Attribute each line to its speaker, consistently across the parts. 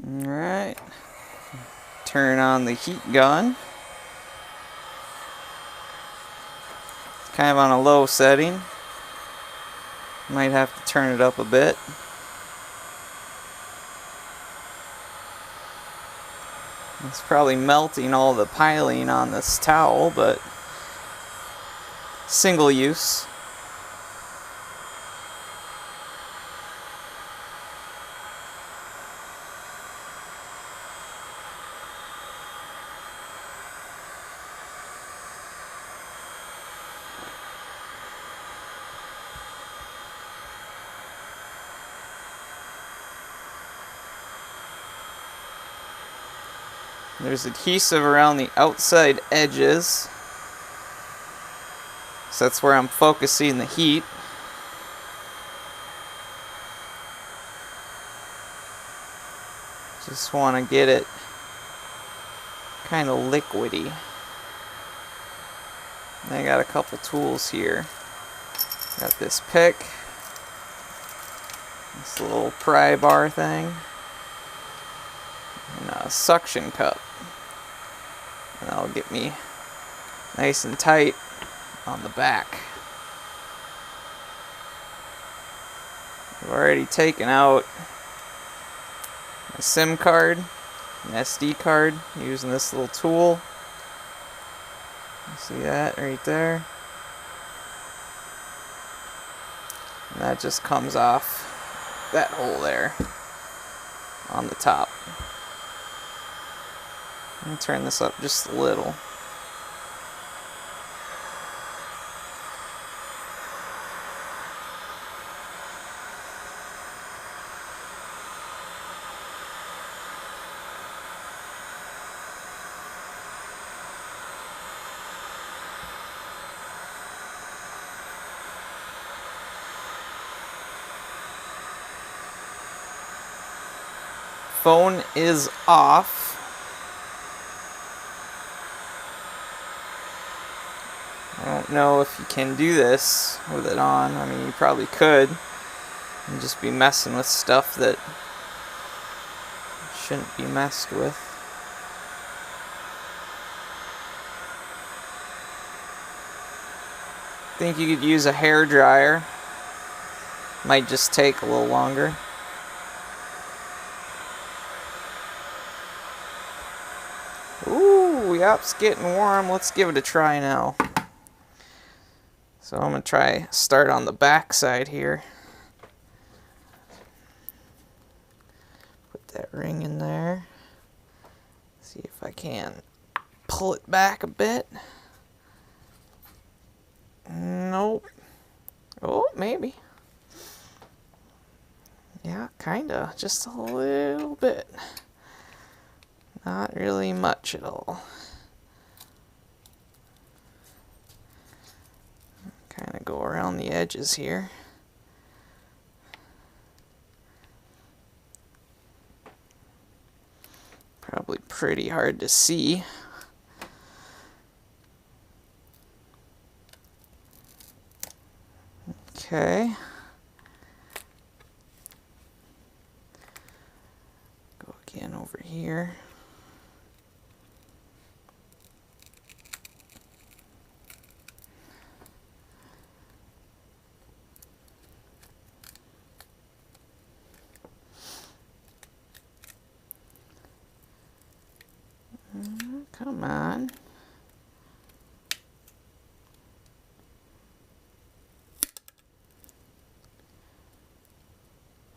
Speaker 1: Alright, turn on the heat gun. It's kind of on a low setting. Might have to turn it up a bit. It's probably melting all the piling on this towel, but single use. There's adhesive around the outside edges, so that's where I'm focusing the heat. Just want to get it kind of liquidy. I got a couple tools here. Got this pick, this little pry bar thing, and a suction cup. And that'll get me nice and tight on the back. I've already taken out my SIM card, an SD card, using this little tool. You see that right there? And that just comes off that hole there on the top. I'm going to turn this up just a little. Phone is off. I don't know if you can do this with it on. I mean, you probably could. And just be messing with stuff that shouldn't be messed with. I think you could use a hair dryer. Might just take a little longer. Ooh, yep, it's getting warm. Let's give it a try now. So I'm going to start on the back side here. Put that ring in there. See if I can pull it back a bit. Nope. Oh, maybe. Yeah, kinda. Just a little bit. Not really much at all. Kind of go around the edges here. Probably pretty hard to see. Okay. Go again over here. Come on.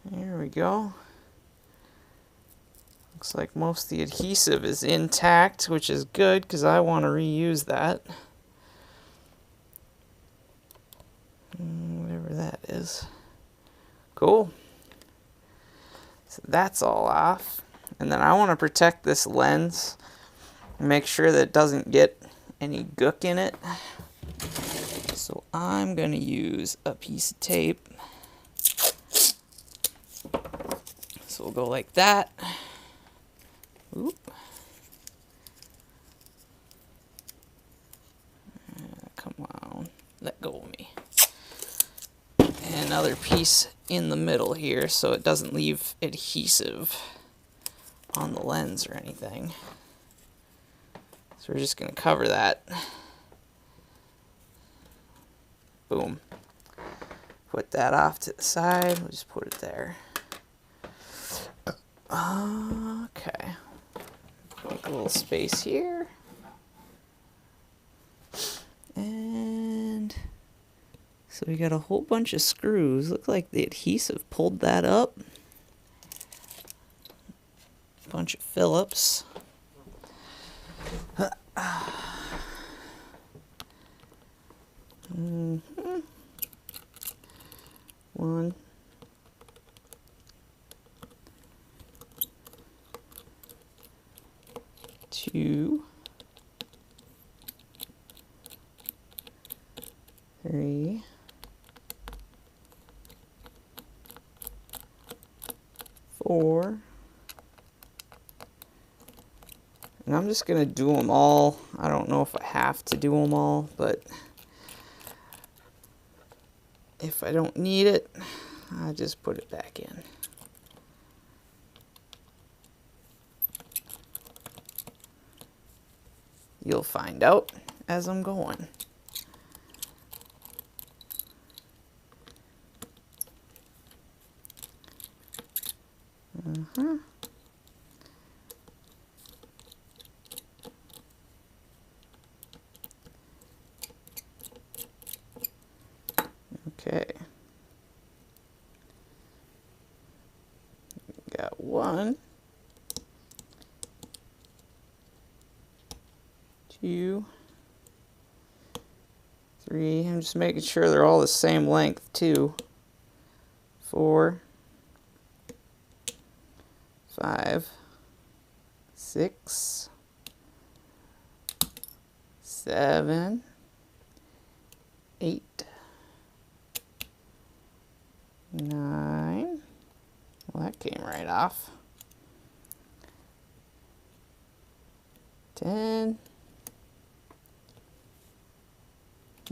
Speaker 1: There we go. Looks like most of the adhesive is intact, which is good because I want to reuse that. Whatever that is. Cool. So that's all off. And then I want to protect this lens. Make sure that it doesn't get any gook in it. So I'm going to use a piece of tape. So we'll go like that. Oop. Come on. Let go of me. And another piece in the middle here so it doesn't leave adhesive on the lens or anything. So we're just going to cover that. Boom. Put that off to the side. We'll just put it there. Okay. Make a little space here. And so we got a whole bunch of screws. Look like the adhesive pulled that up. A bunch of Phillips. One. Two. Three. Four. And I'm just going to do them all. I don't know if I have to do them all, but if I don't need it, I'll just put it back in. You'll find out as I'm going. Okay. Got one, two, three. I'm just making sure they're all the same length too. 4, 5, 6, 7, 8, 9. Well, that came right off. 10.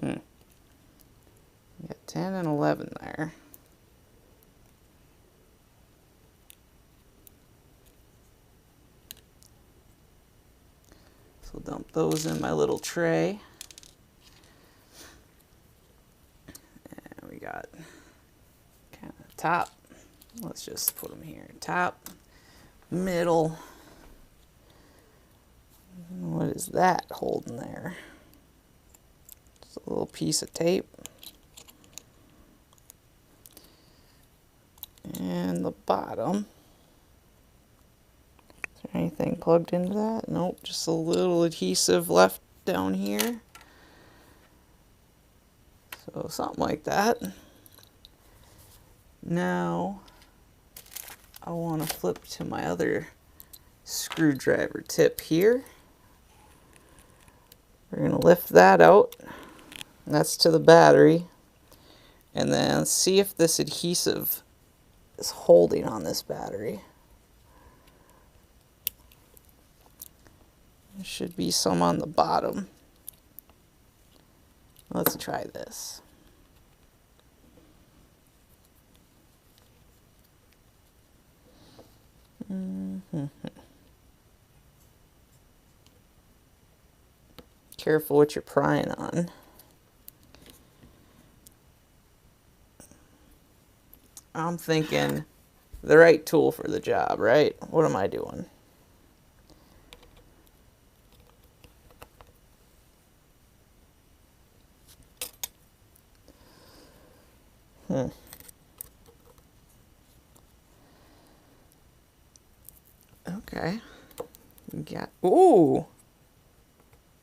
Speaker 1: You got 10 and 11 there. So dump those in my little tray. And we got kind of top. Let's just put them here. Top, middle. What is that holding there? Just a little piece of tape. And the bottom. Is there anything plugged into that? Nope, just a little adhesive left down here. So something like that. Now I want to flip to my other screwdriver tip here. We're going to lift that out. That's to the battery. And then see if this adhesive is holding on this battery. There should be some on the bottom. Let's try this. Careful what you're prying on. I'm thinking the right tool for the job, right? What am I doing? Okay. We got, ooh!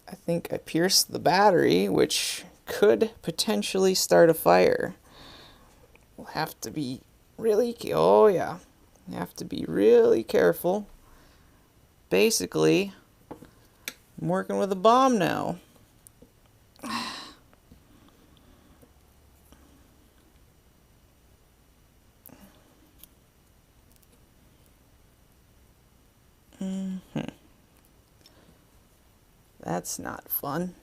Speaker 1: I think I pierced the battery, which could potentially start a fire. We'll have to be really, oh yeah, you have to be really careful. Basically, I'm working with a bomb now. That's not fun.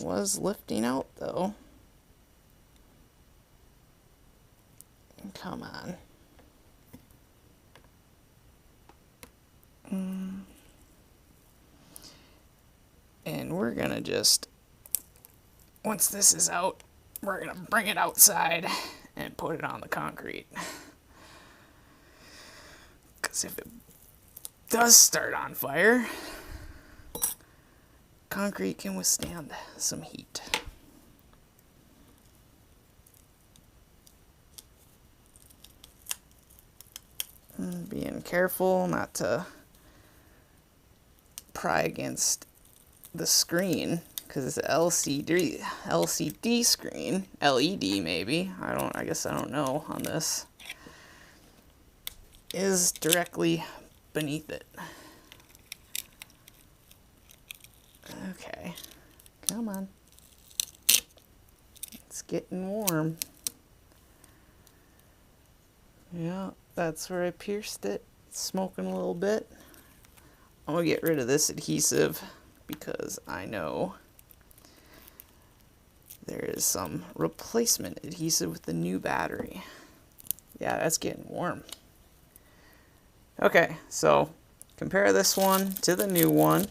Speaker 1: Was lifting out though. Come on. And we're gonna just, once this is out, we're gonna bring it outside and put it on the concrete. Because if it does start on fire, concrete can withstand some heat. And being careful not to pry against the screen, because it's an LCD screen, LED maybe, I guess I don't know on this, is directly beneath it. Okay, come on. It's getting warm. Yeah, that's where I pierced it. It's smoking a little bit. I'm gonna get rid of this adhesive because I know there is some replacement adhesive with the new battery. Yeah, that's getting warm. Okay, so compare this one to the new one.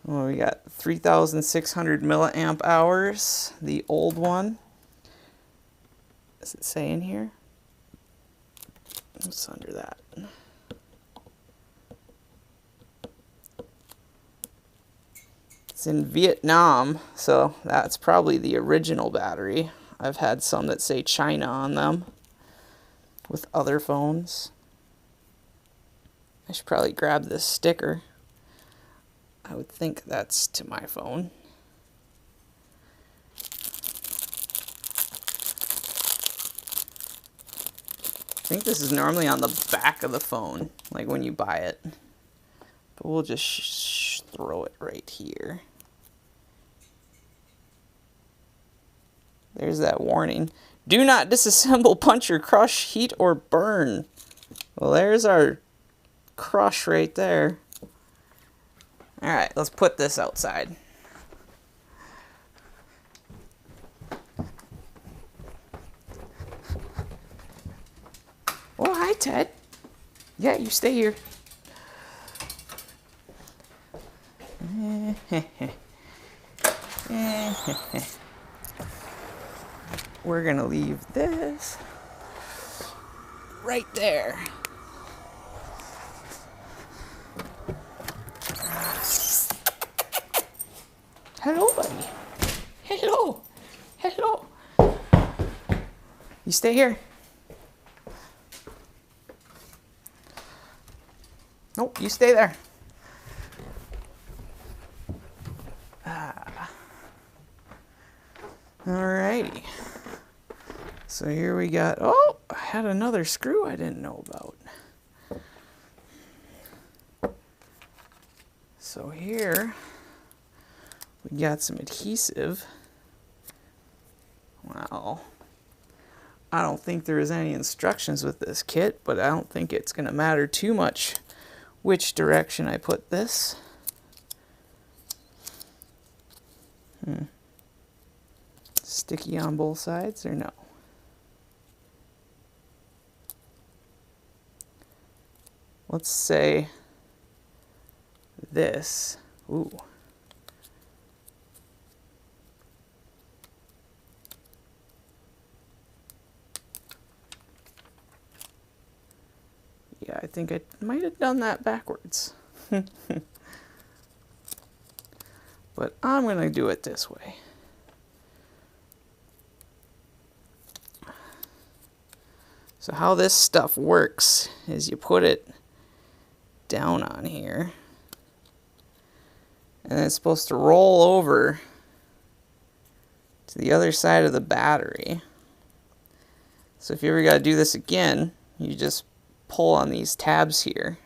Speaker 1: Well, we got 3,600 milliamp hours. The old one, does it say in here? What's under that? It's in Vietnam, so that's probably the original battery. I've had some that say China on them with other phones. I should probably grab this sticker. I would think that's to my phone. I think this is normally on the back of the phone, like when you buy it. But we'll just throw it right here. There's that warning. Do not disassemble, puncture, crush, heat, or burn. Well, there's our crush right there. Alright, let's put this outside. Oh, hi, Ted. Yeah, you stay here. We're gonna leave this right there. Hello, buddy. Hello. Hello. You stay here. Nope, you stay there. Alrighty. So here we got, oh, I had another screw I didn't know about. So here we got some adhesive. Well, I don't think there is any instructions with this kit, but I don't think it's going to matter too much which direction I put this. Sticky on both sides or no? Let's say this. Ooh. Yeah, I think I might have done that backwards. But I'm going to do it this way. So how this stuff works is you put it down on here, and then it's supposed to roll over to the other side of the battery. So if you ever got to do this again, you just pull on these tabs here.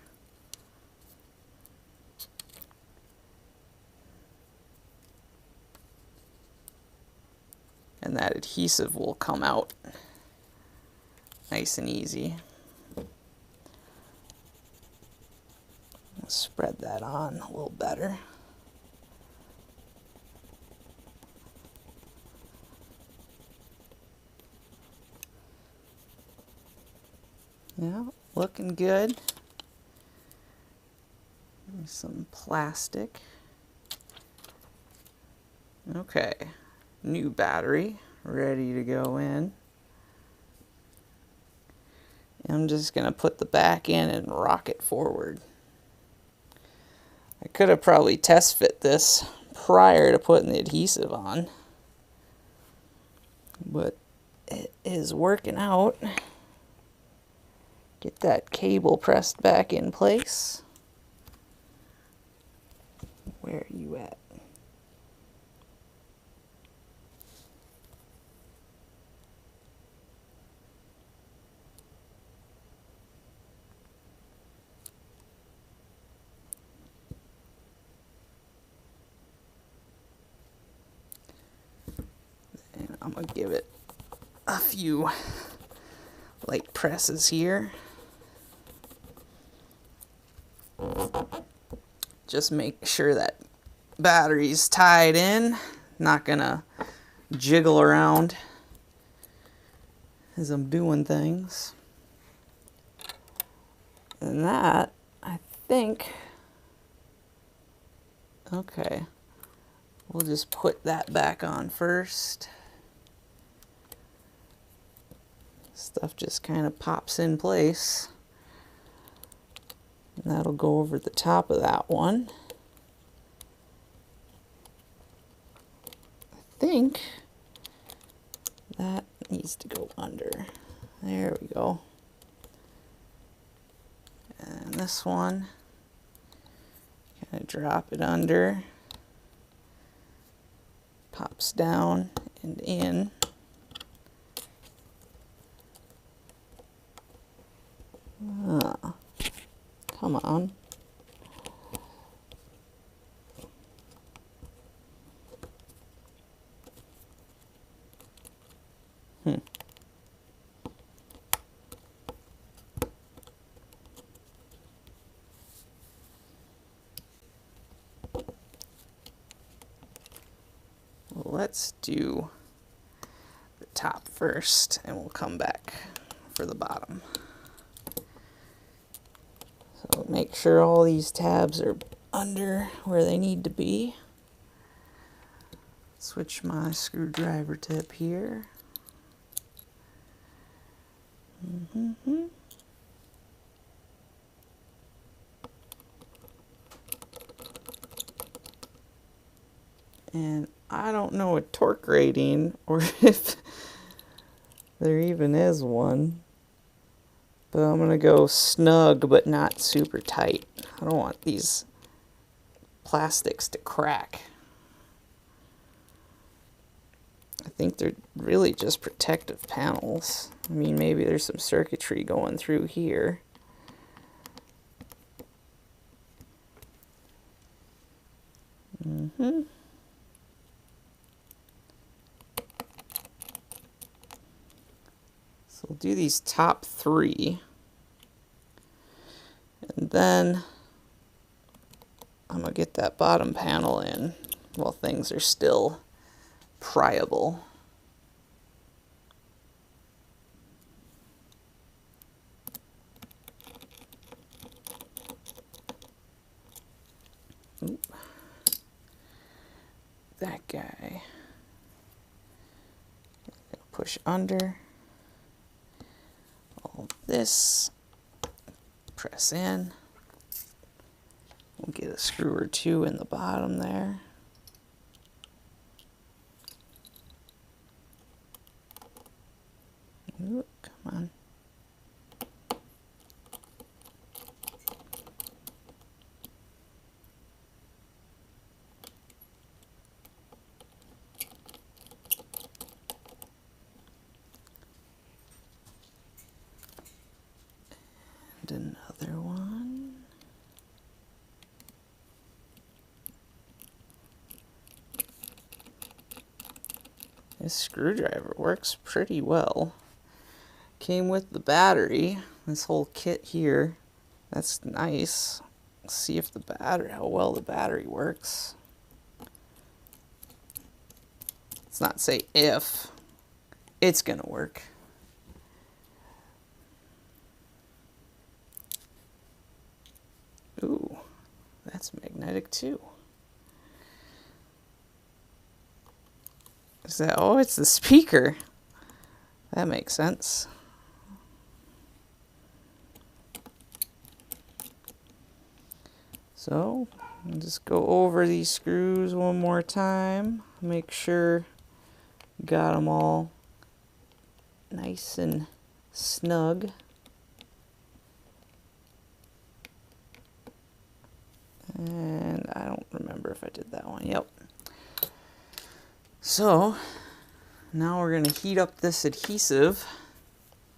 Speaker 1: And that adhesive will come out nice and easy. Let's spread that on a little better. Yeah, looking good. Some plastic. Okay, new battery ready to go in. I'm just going to put the back in and rock it forward. I could have probably test fit this prior to putting the adhesive on, but it is working out. Get that cable pressed back in place. Where are you at? And I'm going to give it a few light presses here. Just make sure that battery's tied in. Not going to jiggle around as I'm doing things. And that, I think, okay, we'll just put that back on first. Stuff just kind of pops in place. And that'll go over the top of that one. I think that needs to go under. There we go. And this one, kind of drop it under. Pops down and in. Ah, come on. Let's do the top first, and we'll come back for the bottom. So make sure all these tabs are under where they need to be. Switch my screwdriver tip here. And I don't know a torque rating or if there even is one, but I'm going to go snug but not super tight. I don't want these plastics to crack. I think they're really just protective panels. I mean, maybe there's some circuitry going through here. So we'll do these top three. And then I'm going to get that bottom panel in while things are still pryable. Oop. That guy. Push under. All this. Press in. We'll get a screw or two in the bottom there. Ooh, come on. And another one. This screwdriver works pretty well. Came with the battery, this whole kit here. That's nice. Let's see if the battery, how well the battery works. Let's not say if, it's gonna work. Ooh, that's magnetic too. Is that, oh, it's the speaker. That makes sense. So, I'll just go over these screws one more time. Make sure got them all nice and snug. And I don't remember if I did that one. Yep. So, now we're going to heat up this adhesive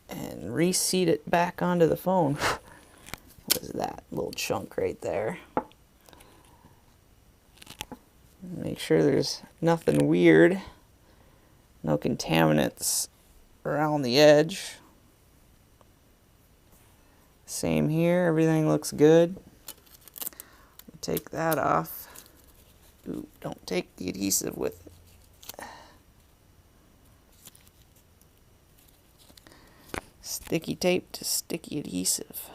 Speaker 1: and reseat it back onto the phone. What is that little chunk right there? Make sure there's nothing weird, no contaminants around the edge. Same here, everything looks good. Take that off. Ooh, don't take the adhesive with it. Sticky tape to sticky adhesive.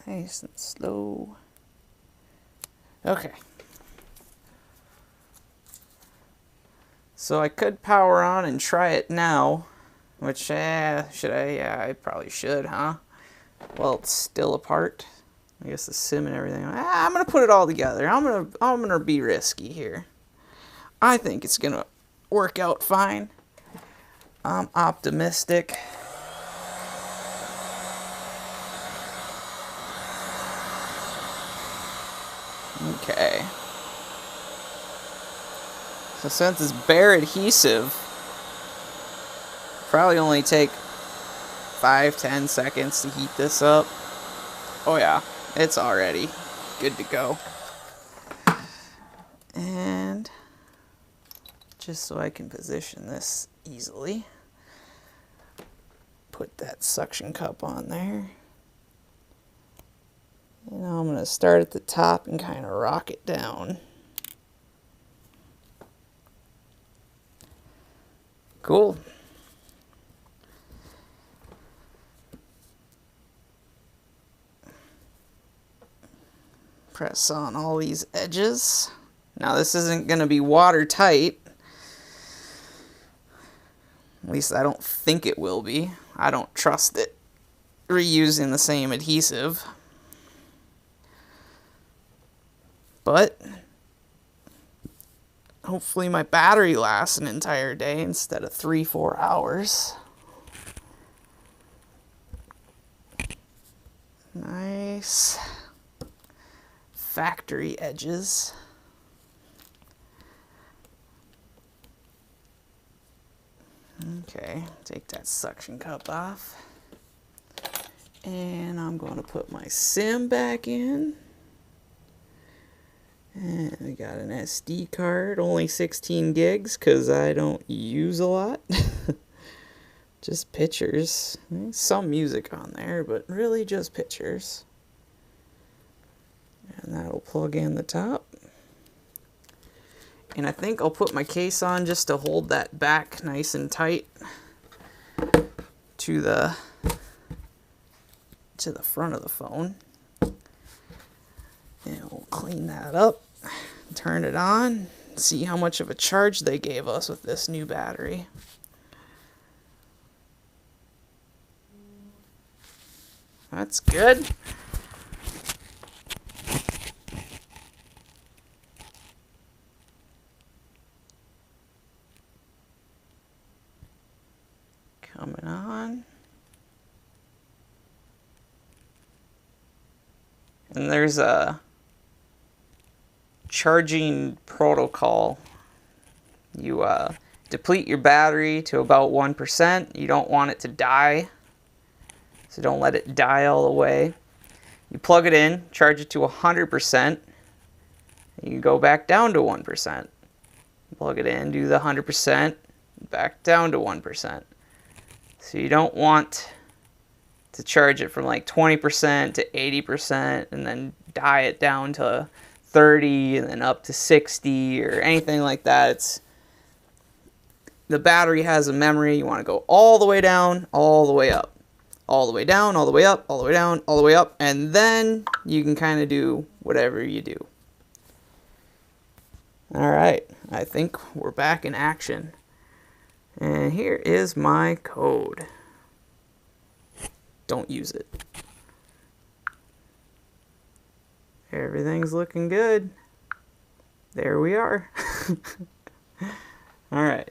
Speaker 1: Nice and slow. Okay. So I could power on and try it now, which, should I? Yeah, I probably should, huh? Well, it's still apart. I guess the sim and everything. I'm gonna put it all together. I'm gonna be risky here. I think it's gonna work out fine. I'm optimistic. Okay. So since it's bare adhesive, probably only take 5-10 seconds to heat this up. Oh yeah, it's already good to go. And just so I can position this easily, put that suction cup on there. And now I'm going to start at the top and kind of rock it down. Cool. Press on all these edges. Now this isn't going to be watertight. At least I don't think it will be. I don't trust it reusing the same adhesive. But hopefully my battery lasts an entire day instead of 3-4 hours. Nice factory edges. Okay, take that suction cup off. And I'm going to put my SIM back in. And I got an SD card, only 16 gigs because I don't use a lot. Just pictures. There's some music on there, but really just pictures. And that'll plug in the top. And I think I'll put my case on just to hold that back nice and tight to the front of the phone. And we'll clean that up, turn it on, see how much of a charge they gave us with this new battery. That's good. Coming on. And there's a charging protocol. You deplete your battery to about 1%. You don't want it to die, so don't let it die all the way. You plug it in, charge it to 100%. You go back down to 1%. Plug it in, do the 100%, back down to 1%. So you don't want to charge it from like 20% to 80% and then die it down to 30 and then up to 60 or anything like that. the battery has a memory, you want to go all the way down, all the way up. All the way down, all the way up, all the way down, all the way up, and then you can kind of do whatever you do. Alright, I think we're back in action. And here is my code. Don't use it. Everything's looking good. There we are. Alright.